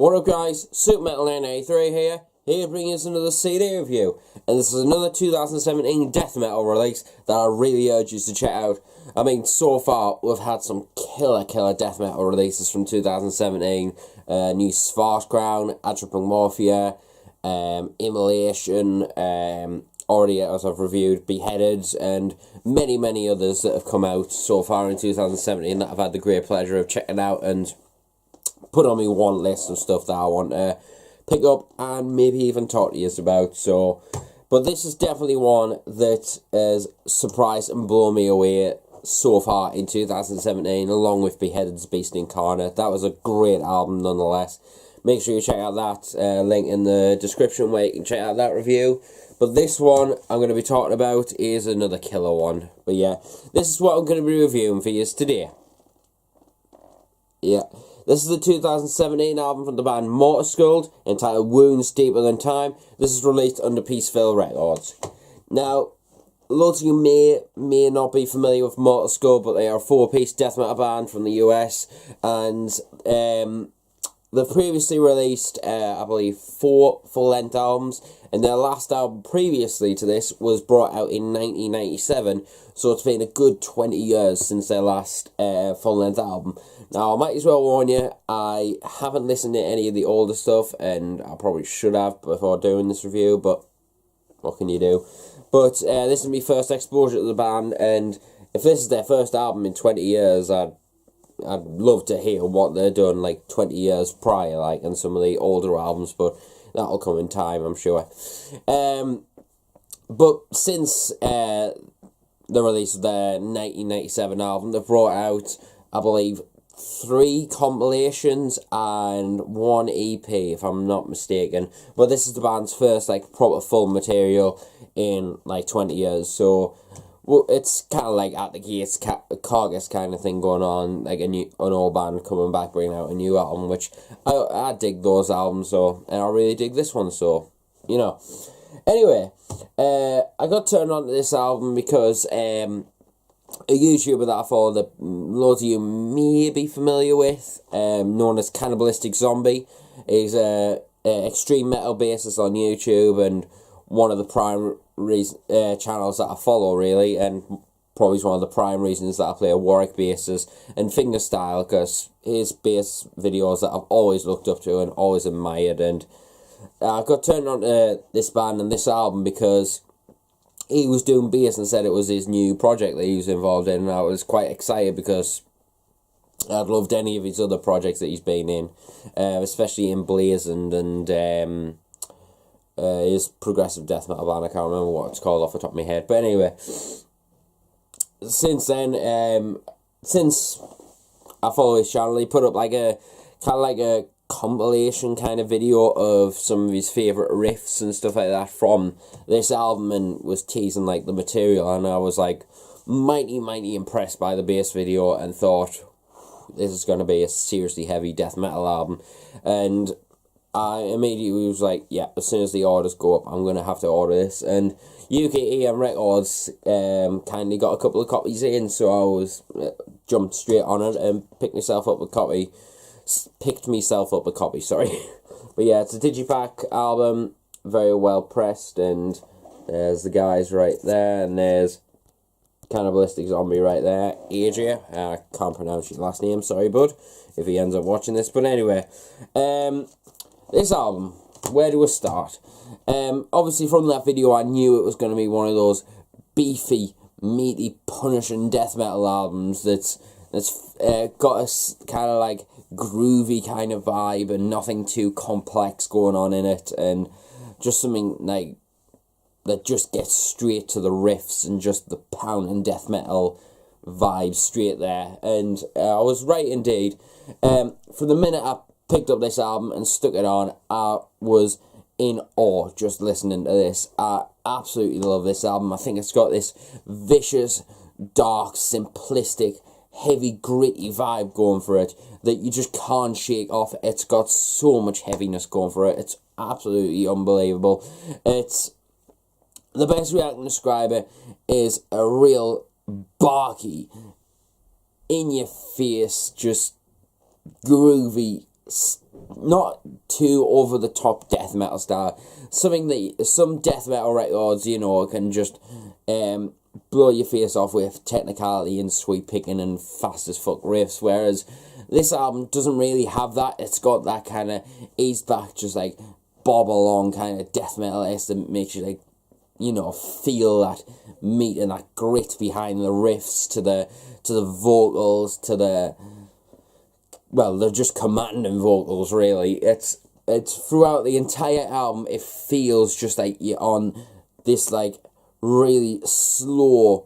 What up guys, Super Metal 983 here to bring you another CD review, and this is another 2017 death metal release that I really urge you to check out. I mean, so far we've had some killer death metal releases from 2017, new Svartskrown, Morphia, Immolation, already as I've reviewed, Beheaded, and many others that have come out so far in 2017 that I've had the great pleasure of checking out and put on my want list of stuff that I want to pick up and maybe even talk to you about. So, but this is definitely one that has surprised and blown me away so far in 2017, along with Beheaded's Beast Incarnate. That was a great album nonetheless. Make sure you check out that link in the description where you can check out that review. But this one I'm going to be talking about is another killer one. But yeah, this is what I'm going to be reviewing for you today. Yeah. This is the 2017 album from the band Morta Skuld, entitled Wounds Deeper Than Time. This is released under Peacville Records. Now, loads of you may not be familiar with Morta Skuld, but they are a 4-piece death metal band from the US, and they've previously released, I believe, 4 full-length albums, and their last album previously to this was brought out in 1997, so it's been a good 20 years since their last full-length album. Now, I might as well warn you, I haven't listened to any of the older stuff, and I probably should have before doing this review, but what can you do? But this is my first exposure to the band, and if this is their first album in 20 years, I'd love to hear what they're doing like 20 years prior, like in some of the older albums, but that'll come in time, I'm sure. But since the release of their 1997 album, they've brought out, I believe, 3 compilations and 1 EP, if I'm not mistaken. But this is the band's first like proper full material in like 20 years, so well, it's kind of like at the gates, carcass kind of thing going on, like an old band coming back, bringing out a new album, which I dig those albums, so, and I really dig this one, so, you know. Anyway, I got turned on to this album because a YouTuber that I follow that loads of you may be familiar with, known as Cannibalistic Zombie, is a extreme metal bassist on YouTube, and one of the prime channels that I follow, really, and probably one of the prime reasons that I play a Warwick basses and fingerstyle, because his bass videos that I've always looked up to and always admired. And I got turned on to this band and this album because he was doing bass and said it was his new project that he was involved in, and I was quite excited because I'd loved any of his other projects that he's been in, especially Emblem and his progressive death metal band. I can't remember what it's called off the top of my head, but anyway, since then, since I follow his channel, he put up like a kind of like a compilation kind of video of some of his favourite riffs and stuff like that from this album, and was teasing like the material, and I was like mighty impressed by the bass video and thought this is going to be a seriously heavy death metal album. And I immediately was like, yeah, as soon as the orders go up, I'm going to have to order this. And UKEM Records kindly got a couple of copies in, so I was jumped straight on it and picked myself up a copy, sorry. But yeah, it's a digipack album, very well pressed, and there's the guys right there, and there's Cannibalistic Zombie right there, Adria. I can't pronounce his last name, sorry bud, if he ends up watching this. But anyway, this album, where do I start? Obviously from that video I knew it was going to be one of those beefy, meaty, punishing death metal albums that's got a kind of like groovy kind of vibe and nothing too complex going on in it, and just something like that just gets straight to the riffs and just the pounding death metal vibe straight there. And I was right indeed. From the minute I picked up this album and stuck it on, I was in awe just listening to this. I absolutely love this album. I think it's got this vicious, dark, simplistic, heavy, gritty vibe going for it that you just can't shake off. It's got so much heaviness going for it. It's absolutely unbelievable. It's the best way I can describe it is a real barky, in your face, just groovy not too over the top death metal style. Something that some death metal records, you know, can just blow your face off with technicality and sweep picking and fast as fuck riffs, whereas this album doesn't really have that. It's got that kind of ease back, just like bob along kind of death metal-esque that makes you, like, you know, feel that meat and that grit behind the riffs, to the vocals, to the, well, they're just commanding vocals, really. It's throughout the entire album, it feels just like you're on this, like, really slow,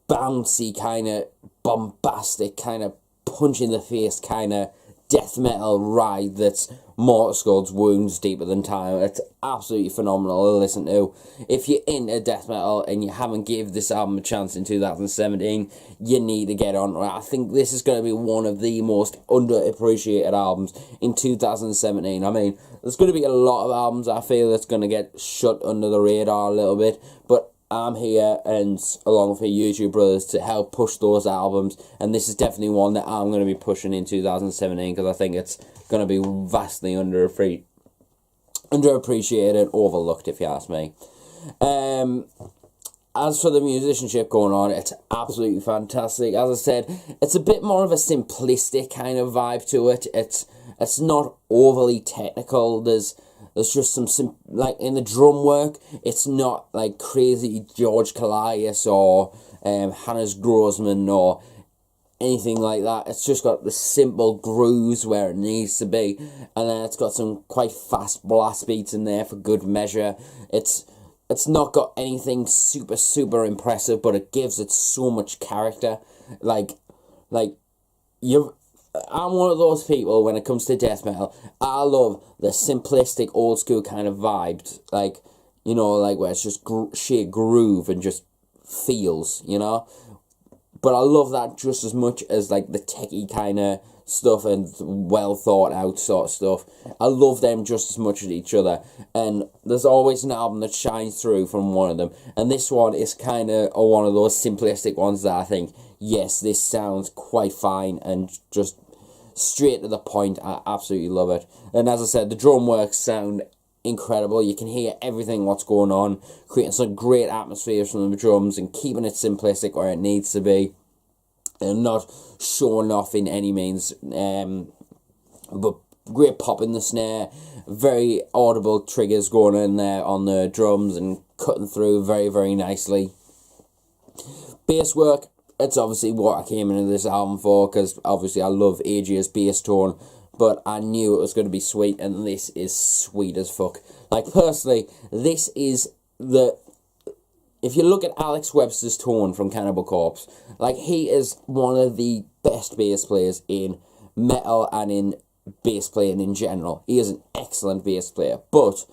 bouncy, kind of bombastic, kind of punch in the face kind of death metal ride that's Morta Skuld's Wounds Deeper Than Time. It's absolutely phenomenal to listen to. If you're into death metal and you haven't gave this album a chance in 2017, you need to get on it. I think this is going to be one of the most underappreciated albums in 2017. I mean, there's going to be a lot of albums I feel that's going to get shut under the radar a little bit, but I'm here, and along with the YouTube brothers, to help push those albums, and this is definitely one that I'm going to be pushing in 2017, because I think it's going to be vastly underappreciated and overlooked, if you ask me. As for the musicianship going on, it's absolutely fantastic. As I said, it's a bit more of a simplistic kind of vibe to it. It's not overly technical. There's just some like, in the drum work, it's not like crazy George Callias or Hannes Grossman or anything like that. It's just got the simple grooves where it needs to be, and then it's got some quite fast blast beats in there for good measure. It's not got anything super impressive, but it gives it so much character. I'm one of those people, when it comes to death metal, I love the simplistic, old school kind of vibes, like, you know, like where it's just sheer groove and just feels, you know. But I love that just as much as, like, the techie kind of stuff and well thought out sort of stuff. I love them just as much as each other, and there's always an album that shines through from one of them, and this one is kind of one of those simplistic ones that I think, yes, this sounds quite fine and just straight to the point. I absolutely love it. And as I said, the drum works sound incredible. You can hear everything what's going on, creating some great atmospheres from the drums and keeping it simplistic where it needs to be, and not showing off in any means. But great pop in the snare, very audible triggers going in there on the drums and cutting through very nicely. Bass work, it's obviously what I came into this album for, because obviously I love AJ's bass tone, but I knew it was going to be sweet, and this is sweet as fuck. Like, personally, this is if you look at Alex Webster's tone from Cannibal Corpse, like, he is one of the best bass players in metal and in bass playing in general. He is an excellent bass player, but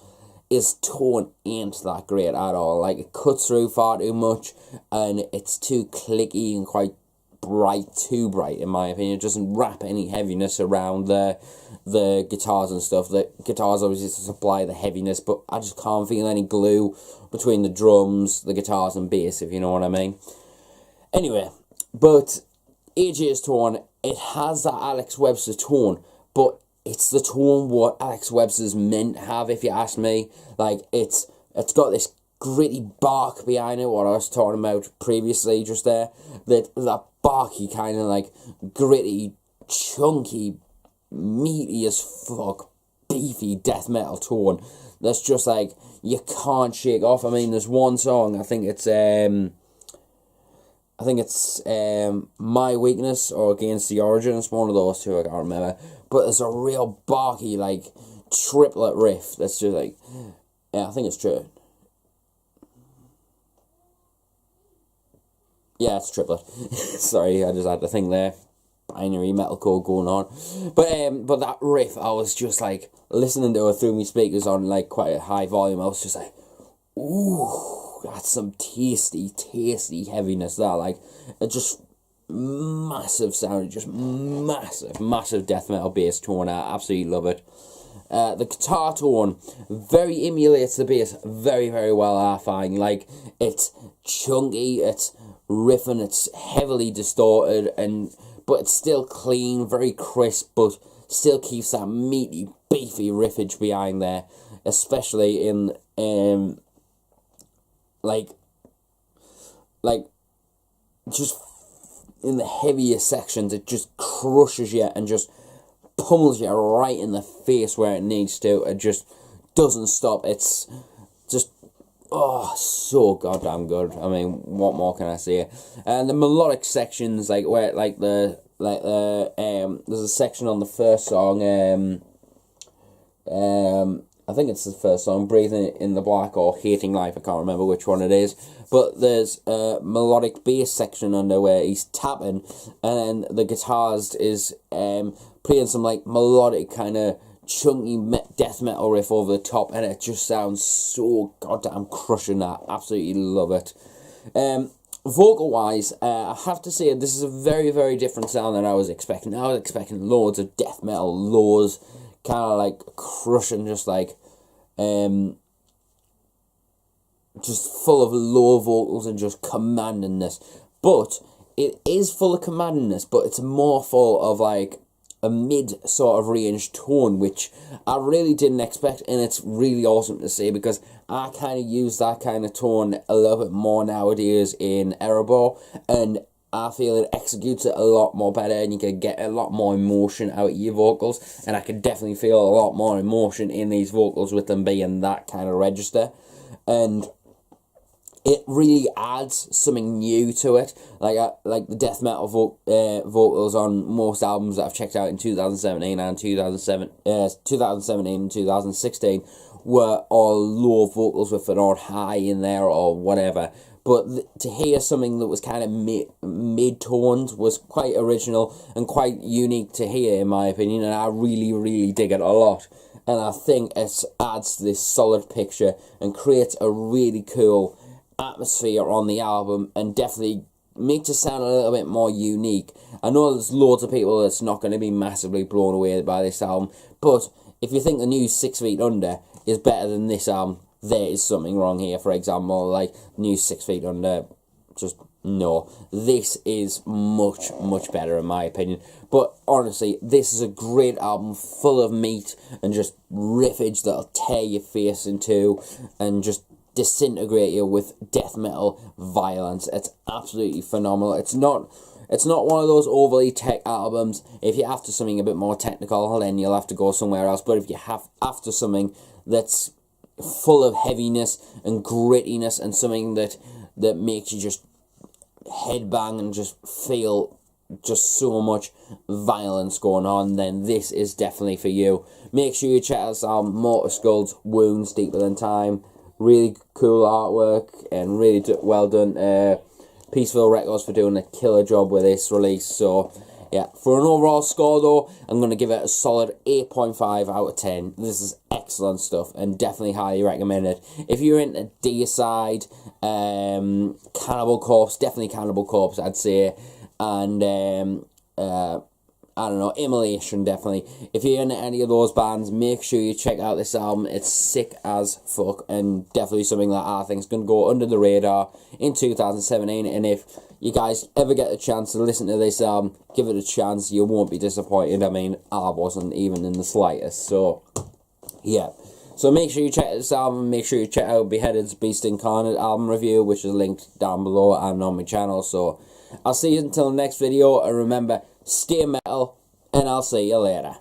his tone ain't that great at all. Like, it cuts through far too much, and it's too clicky and quite bright, too bright in my opinion. It doesn't wrap any heaviness around the guitars and stuff. The guitars obviously supply the heaviness, but I just can't feel any glue between the drums, the guitars and bass, if you know what I mean. Anyway, but AJ's tone, it has that Alex Webster tone, but it's the tone what Alex Webster's meant to have, if you ask me. Like, it's got this gritty bark behind it, what I was talking about previously just there. That barky kind of, like, gritty, chunky, meaty as fuck, beefy death metal tone that's just, like, you can't shake off. I mean, there's one song, I think it's My Weakness or Against the Origin. It's one of those two, I can't remember. But there's a real barky, like, triplet riff that's just like, yeah, I think it's true. Yeah, it's triplet. Sorry, I just had the thing there. Binary metalcore going on. But that riff, I was just like, listening to it through my speakers on, like, quite a high volume. I was just like, ooh, that's some tasty heaviness there. Like, it just massive sound, just massive death metal bass tone. I absolutely love it. The guitar tone very emulates the bass very well, I find. Like, it's chunky, it's riffing, it's heavily distorted, but it's still clean, very crisp, but still keeps that meaty, beefy riffage behind there, especially in like just in the heavier sections. It just crushes you and just pummels you right in the face where it needs to. It just doesn't stop. It's just, oh, so goddamn good. I mean, what more can I say? And the melodic sections, like where there's a section on the first song, I think it's the first song, Breathing in the Black or Hating Life, I can't remember which one it is, but there's a melodic bass section under where he's tapping, and then the guitarist is playing some like melodic kind of chunky death metal riff over the top, and it just sounds so goddamn crushing. I absolutely love it. Vocal wise, I have to say this is a very, very different sound than I was expecting. I was expecting loads of death metal, lows, kind of like crushing, just like just full of low vocals and just commandingness. But it is full of commandingness, but it's more full of like a mid sort of range tone, which I really didn't expect, and it's really awesome to see, because I kind of use that kind of tone a little bit more nowadays in Erebor, and I feel it executes it a lot more better, and you can get a lot more emotion out of your vocals, and I can definitely feel a lot more emotion in these vocals with them being that kind of register, and it really adds something new to it. Like the death metal vocals on most albums that I've checked out in 2017 and 2017 and 2016 were all low vocals with an odd high in there or whatever. But to hear something that was kind of mid-toned was quite original and quite unique to hear, in my opinion, and I really, really dig it a lot. And I think it adds to this solid picture and creates a really cool atmosphere on the album, and definitely makes it sound a little bit more unique. I know there's loads of people that's not going to be massively blown away by this album, but if you think the new 6 Feet Under is better than this album, there is something wrong here. For example, like new 6 Feet Under, just no. This is much, much better in my opinion. But honestly, this is a great album, full of meat and just riffage that'll tear your face in two and just disintegrate you with death metal violence. It's absolutely phenomenal. It's not one of those overly tech albums. If you're after something a bit more technical, then you'll have to go somewhere else. But if you have after something that's full of heaviness and grittiness and something that makes you just headbang and just feel just so much violence going on, then this is definitely for you. Make sure you check out this album, Morta Skuld's Wounds Deeper Than Time. Really cool artwork and really well done. Peacville Records for doing a killer job with this release. So yeah, for an overall score though, I'm going to give it a solid 8.5 out of 10. This is excellent stuff and definitely highly recommend it. If you're into Deicide, Cannibal Corpse, definitely Cannibal Corpse I'd say, and I don't know, Immolation, definitely. If you're into any of those bands, make sure you check out this album. It's sick as fuck, and definitely something that I think is going to go under the radar in 2017. And if you guys ever get a chance to listen to this album, give it a chance. You won't be disappointed. I mean, I wasn't even in the slightest. So, yeah. So make sure you check this album. Make sure you check out Beheaded's Beast Incarnate album review, which is linked down below and on my channel. So, I'll see you until the next video, and remember, stay metal, and I'll see you later.